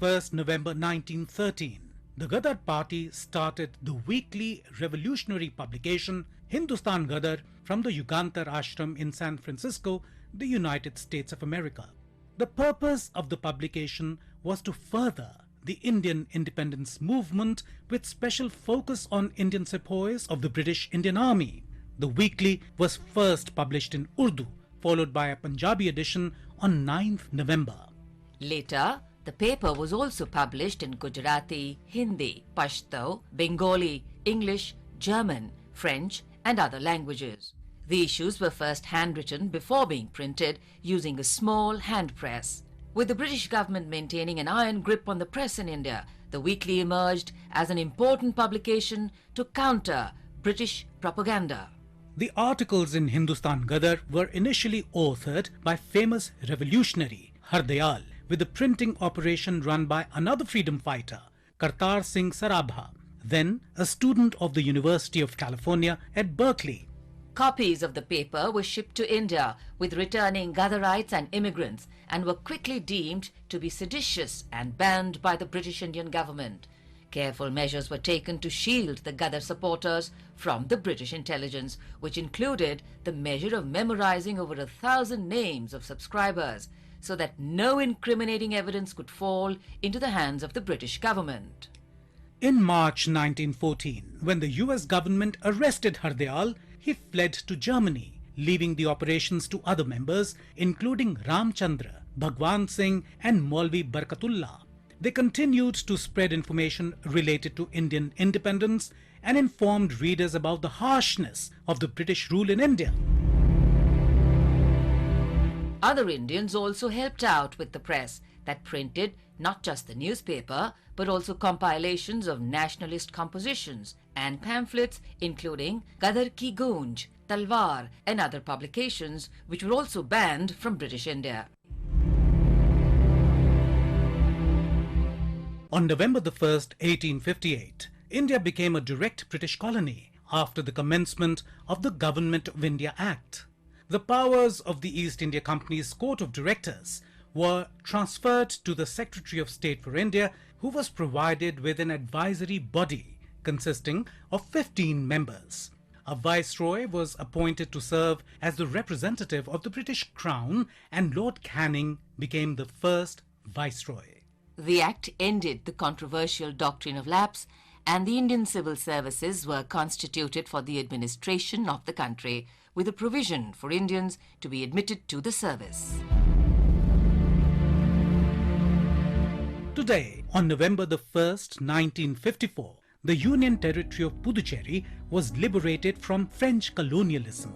1st November 1913, the Gadar Party started the weekly revolutionary publication Hindustan Gadar from the Yugantar Ashram in San Francisco, the United States of America. The purpose of the publication was to further the Indian independence movement with special focus on Indian sepoys of the British Indian Army. The weekly was first published in Urdu, followed by a Punjabi edition on 9th November. Later, the paper was also published in Gujarati, Hindi, Pashto, Bengali, English, German, French and other languages. The issues were first handwritten before being printed using a small hand press. With the British government maintaining an iron grip on the press in India, the weekly emerged as an important publication to counter British propaganda. The articles in Hindustan Gadar were initially authored by famous revolutionary Hardayal, with the printing operation run by another freedom fighter, Kartar Singh Sarabha, then a student of the University of California at Berkeley. Copies of the paper were shipped to India with returning Gadarites and immigrants and were quickly deemed to be seditious and banned by the British Indian government. Careful measures were taken to shield the Gadar supporters from the British intelligence, which included the measure of memorizing over 1,000 names of subscribers so that no incriminating evidence could fall into the hands of the British government. In March 1914, when the US government arrested Hardayal, he fled to Germany, leaving the operations to other members, including Ramchandra, Bhagwan Singh and Maulvi Barkatullah. They continued to spread information related to Indian independence and informed readers about the harshness of the British rule in India. Other Indians also helped out with the press that printed not just the newspaper but also compilations of nationalist compositions and pamphlets including Gadar Ki Goonj, Talwar and other publications which were also banned from British India. On November 1st, 1858, India became a direct British colony after the commencement of the Government of India Act. The powers of the East India Company's Court of Directors were transferred to the Secretary of State for India, who was provided with an advisory body consisting of 15 members. A viceroy was appointed to serve as the representative of the British Crown, and Lord Canning became the first viceroy. The Act ended the controversial doctrine of lapse, and the Indian civil services were constituted for the administration of the country, with a provision for Indians to be admitted to the service. Today, on November 1st, 1954, the Union Territory of Puducherry was liberated from French colonialism.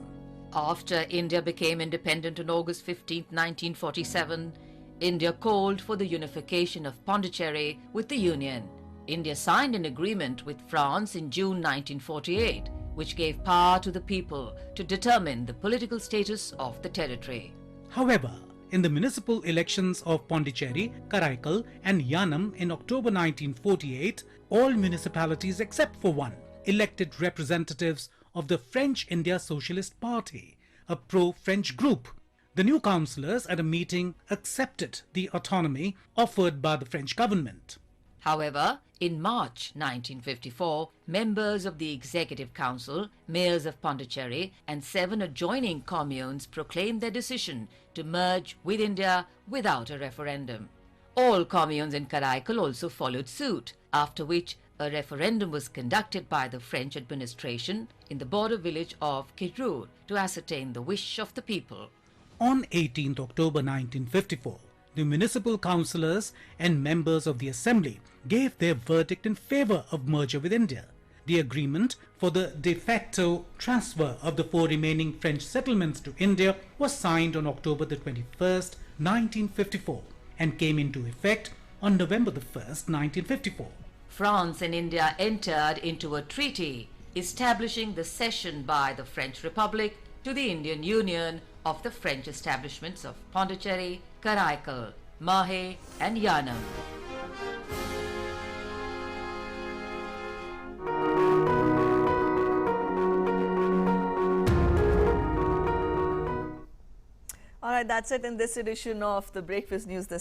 After India became independent on August 15, 1947, India called for the unification of Pondicherry with the Union. India signed an agreement with France in June 1948, which gave power to the people to determine the political status of the territory. However, in the municipal elections of Pondicherry, Karaikal and Yanam in October 1948, all municipalities except for one elected representatives of the French India Socialist Party, a pro-French group. The new councillors at a meeting accepted the autonomy offered by the French government. However, in March 1954, members of the Executive Council, mayors of Pondicherry and 7 adjoining communes proclaimed their decision to merge with India without a referendum. All communes in Karaikal also followed suit, after which a referendum was conducted by the French administration in the border village of Kirur to ascertain the wish of the people. On 18th October 1954, the municipal councillors and members of the assembly gave their verdict in favour of merger with India. The agreement for the de facto transfer of the 4 remaining French settlements to India was signed on October the 21st, 1954 and came into effect on November the 1st, 1954. France and India entered into a treaty establishing the cession by the French Republic to the Indian Union of the French establishments of Pondicherry, Karaikal, Mahe and Yanam. All right, that's it in this edition of the Breakfast News this